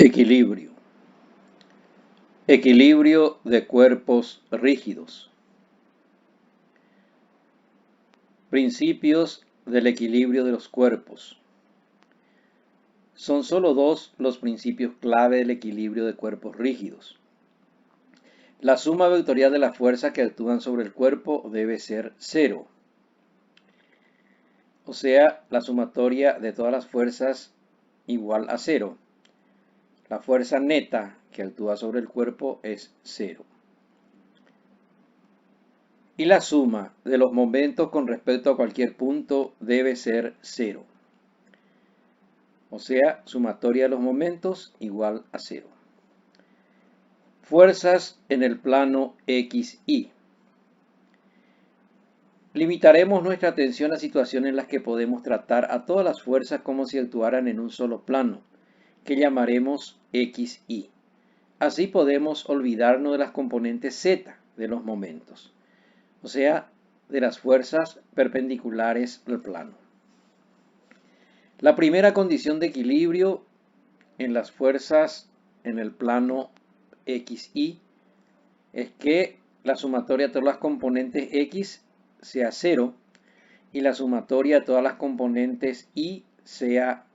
Equilibrio. Equilibrio de cuerpos rígidos. Principios del equilibrio de los cuerpos. Son solo dos los principios clave del equilibrio de cuerpos rígidos. La suma vectorial de las fuerzas que actúan sobre el cuerpo debe ser cero. O sea, la sumatoria de todas las fuerzas igual a cero. La fuerza neta que actúa sobre el cuerpo es cero. Y la suma de los momentos con respecto a cualquier punto debe ser cero. O sea, sumatoria de los momentos igual a cero. Fuerzas en el plano XY. Limitaremos nuestra atención a situaciones en las que podemos tratar a todas las fuerzas como si actuaran en un solo plano, que llamaremos XY. Así podemos olvidarnos de las componentes Z de los momentos, o sea, de las fuerzas perpendiculares al plano. La primera condición de equilibrio en las fuerzas en el plano XY es que la sumatoria de todas las componentes X sea cero y la sumatoria de todas las componentes Y sea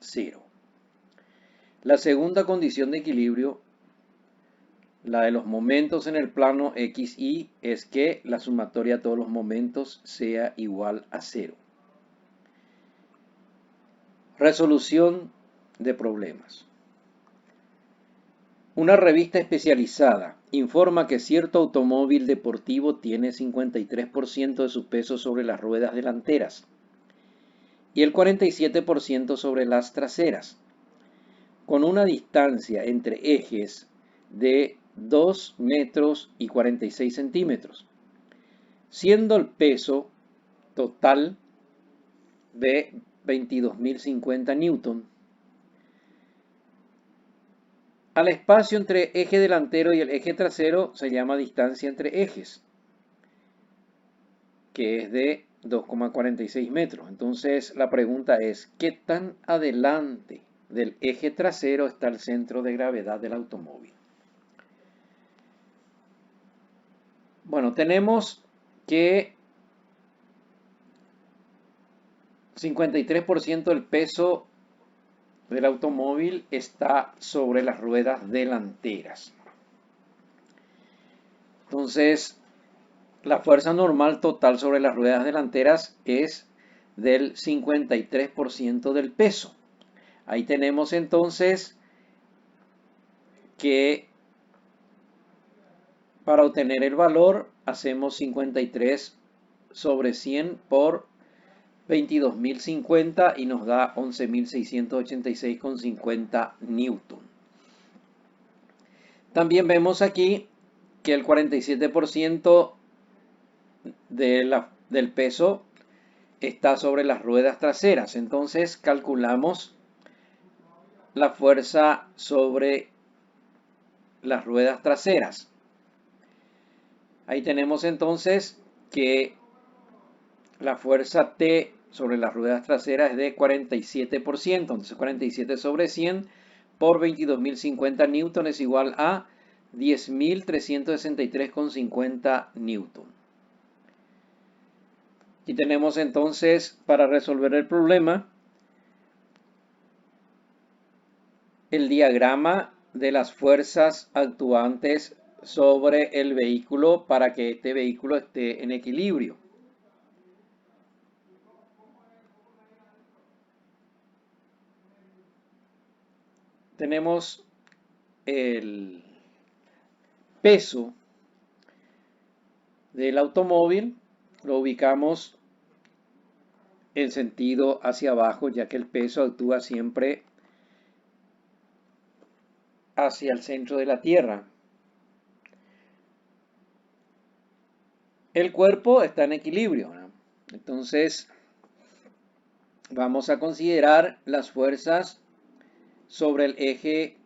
cero. La segunda condición de equilibrio, la de los momentos en el plano XY, es que la sumatoria de todos los momentos sea igual a cero. Resolución de problemas. Una revista especializada informa que cierto automóvil deportivo tiene 53% de su peso sobre las ruedas delanteras y el 47% sobre las traseras, con una distancia entre ejes de 2 metros y 46 centímetros, siendo el peso total de 22.050 newton. Al espacio entre eje delantero y el eje trasero se llama distancia entre ejes, que es de 2,46 metros. Entonces la pregunta es, ¿qué tan adelante del eje trasero está el centro de gravedad del automóvil? Bueno, tenemos que 53% del peso del automóvil está sobre las ruedas delanteras. Entonces, la fuerza normal total sobre las ruedas delanteras es del 53% del peso. Ahí tenemos entonces que para obtener el valor hacemos 53 sobre 100 por 22.050 y nos da 11.686,50 newton. También vemos aquí que el 47% del peso está sobre las ruedas traseras. Entonces calculamos la fuerza sobre las ruedas traseras. Ahí tenemos entonces que la fuerza T sobre las ruedas traseras es de 47%. Entonces 47 sobre 100 por 22.050 newton es igual a 10.363,50 newton. Y tenemos entonces, para resolver el problema, el diagrama de las fuerzas actuantes sobre el vehículo para que este vehículo esté en equilibrio. Tenemos el peso del automóvil, lo ubicamos en sentido hacia abajo, ya que el peso actúa siempre hacia el centro de la Tierra. El cuerpo está en equilibrio, ¿no? Entonces, vamos a considerar las fuerzas sobre el eje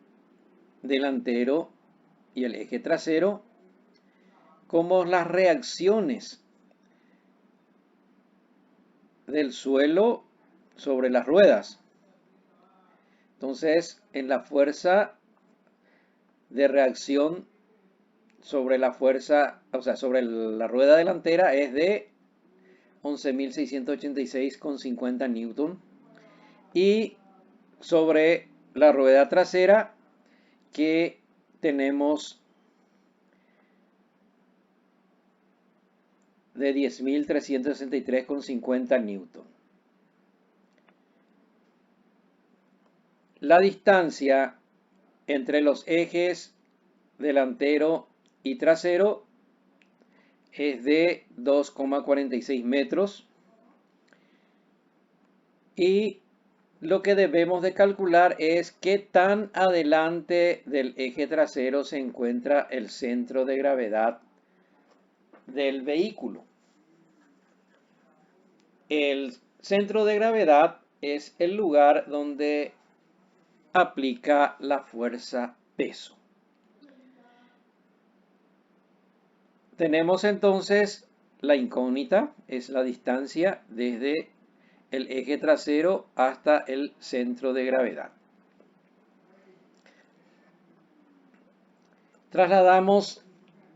delantero y el eje trasero como las reacciones del suelo sobre las ruedas. Entonces, en la fuerza de reacción sobre la fuerza, o sea, sobre la rueda delantera es de 11.686,50 newton. Y sobre la rueda trasera que tenemos de 10.363,50 newton. La distancia entre los ejes delantero y trasero es de 2,46 metros. Y lo que debemos de calcular es qué tan adelante del eje trasero se encuentra el centro de gravedad del vehículo. El centro de gravedad es el lugar donde aplica la fuerza peso. Tenemos entonces la incógnita, es la distancia desde el eje trasero hasta el centro de gravedad. Trasladamos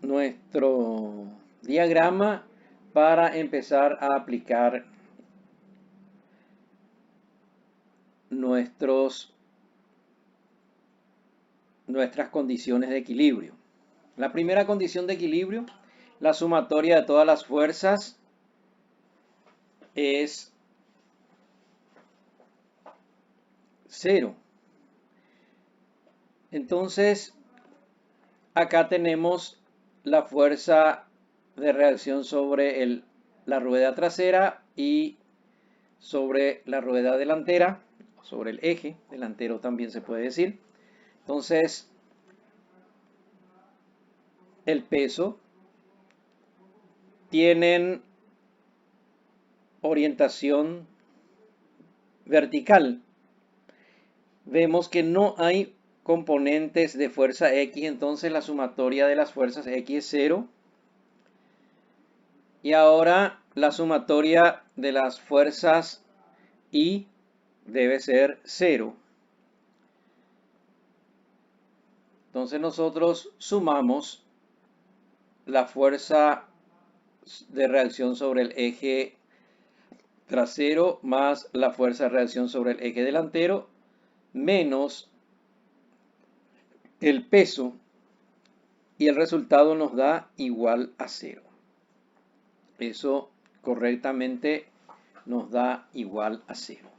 nuestro diagrama para empezar a aplicar nuestras condiciones de equilibrio. La primera condición de equilibrio, la sumatoria de todas las fuerzas es 0. Entonces, acá tenemos la fuerza de reacción sobre la rueda trasera y sobre la rueda delantera, sobre el eje delantero también se puede decir. Entonces, el peso tienen orientación vertical. Vemos que no hay componentes de fuerza X, entonces la sumatoria de las fuerzas X es 0. Y ahora la sumatoria de las fuerzas Y debe ser 0. Entonces nosotros sumamos la fuerza de reacción sobre el eje trasero más la fuerza de reacción sobre el eje delantero menos el peso, y el resultado nos da igual a 0. Eso correctamente nos da igual a 0.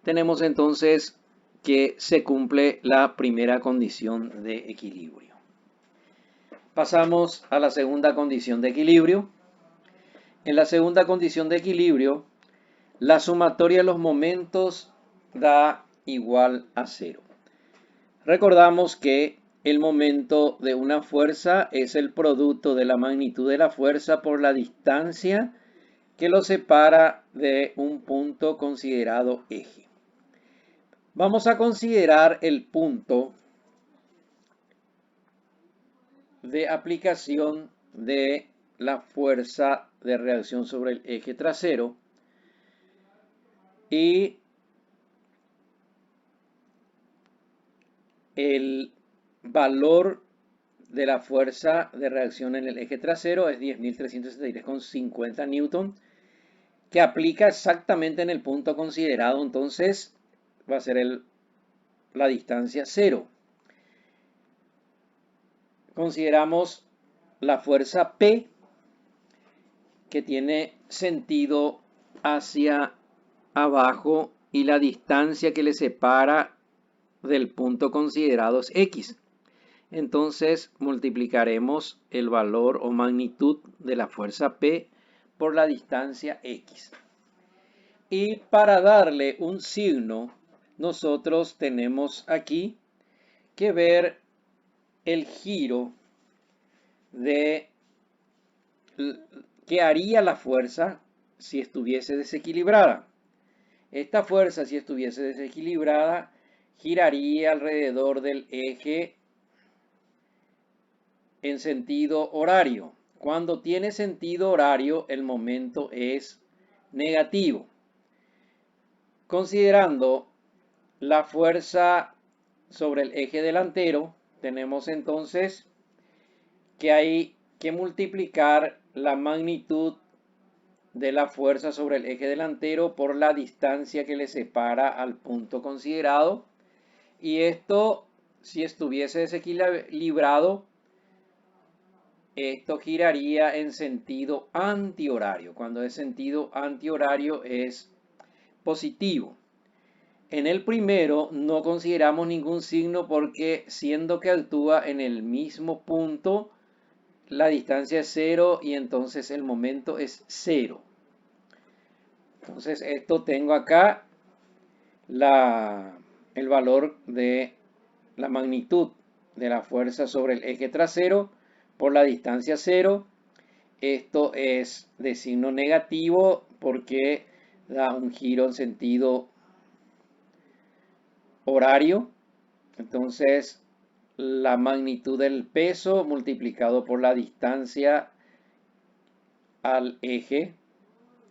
Tenemos entonces que se cumple la primera condición de equilibrio. Pasamos a la segunda condición de equilibrio. En la segunda condición de equilibrio, la sumatoria de los momentos da igual a 0. Recordamos que el momento de una fuerza es el producto de la magnitud de la fuerza por la distancia que lo separa de un punto considerado eje. Vamos a considerar el punto de aplicación de la fuerza de reacción sobre el eje trasero y el valor de la fuerza de reacción en el eje trasero es 10.363,50 newton, que aplica exactamente en el punto considerado. Entonces va a ser la distancia 0. Consideramos la fuerza P, que tiene sentido hacia abajo, y la distancia que le separa del punto considerado es X. Entonces multiplicaremos el valor o magnitud de la fuerza P por la distancia X. Y para darle un signo, nosotros tenemos aquí que ver el giro que haría la fuerza si estuviese desequilibrada. Esta fuerza, si estuviese desequilibrada, giraría alrededor del eje en sentido horario. Cuando tiene sentido horario, el momento es negativo. Considerando la fuerza sobre el eje delantero, tenemos entonces que hay que multiplicar la magnitud de la fuerza sobre el eje delantero por la distancia que le separa al punto considerado. Y esto, si estuviese desequilibrado, esto giraría en sentido antihorario. Cuando es sentido antihorario es positivo. En el primero no consideramos ningún signo porque siendo que actúa en el mismo punto, la distancia es 0 y entonces el momento es 0. Entonces esto tengo acá el valor de la magnitud de la fuerza sobre el eje trasero por la distancia 0. Esto es de signo negativo porque da un giro en sentido horario. Entonces, la magnitud del peso multiplicado por la distancia al eje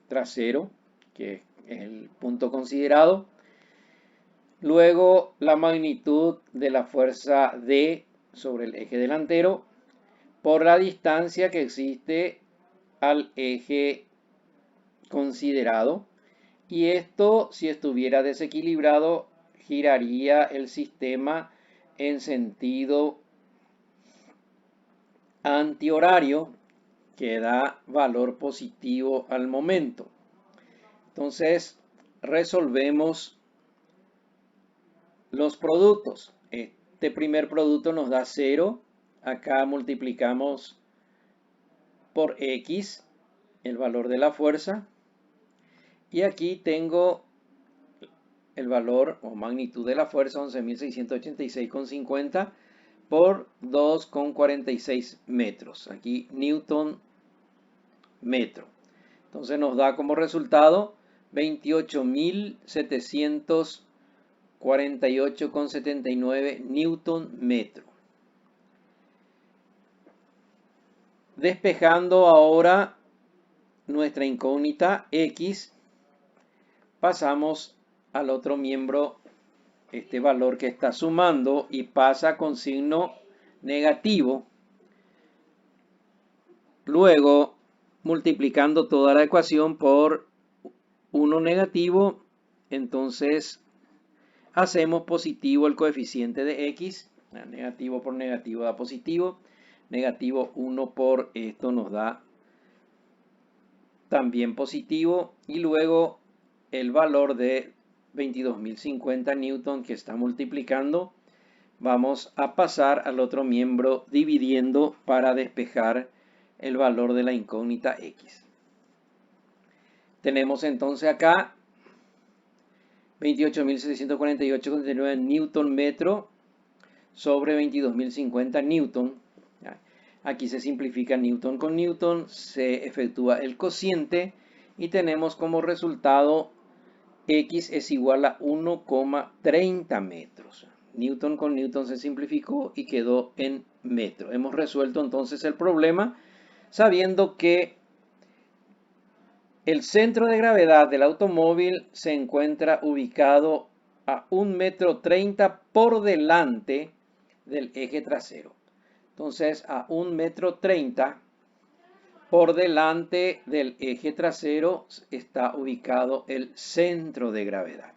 trasero, que es el punto considerado. Luego, la magnitud de la fuerza D sobre el eje delantero por la distancia que existe al eje considerado. Y esto, si estuviera desequilibrado, giraría el sistema en sentido antihorario, que da valor positivo al momento. Entonces, resolvemos los productos. Este primer producto nos da 0. Acá multiplicamos por X el valor de la fuerza. Y aquí tengo el valor o magnitud de la fuerza, 11.686,50 por 2,46 metros. Aquí Newton metro. Entonces nos da como resultado 28.748,79 Newton metro. Despejando ahora nuestra incógnita X, pasamos al otro miembro, este valor que está sumando y pasa con signo negativo. Luego, multiplicando toda la ecuación por 1 negativo, entonces hacemos positivo el coeficiente de X. Negativo por negativo da positivo. Negativo 1 por esto nos da también positivo. Y luego el valor de 22.050 newton que está multiplicando, vamos a pasar al otro miembro dividiendo para despejar el valor de la incógnita X. Tenemos entonces acá 28.748,79 newton metro sobre 22.050 newton. Aquí se simplifica newton con newton, se efectúa el cociente y tenemos como resultado X es igual a 1,30 metros. Newton con newton se simplificó y quedó en metro. Hemos resuelto entonces el problema sabiendo que el centro de gravedad del automóvil se encuentra ubicado a 1,30 m por delante del eje trasero. Entonces, a 1,30 m por delante del eje trasero está ubicado el centro de gravedad.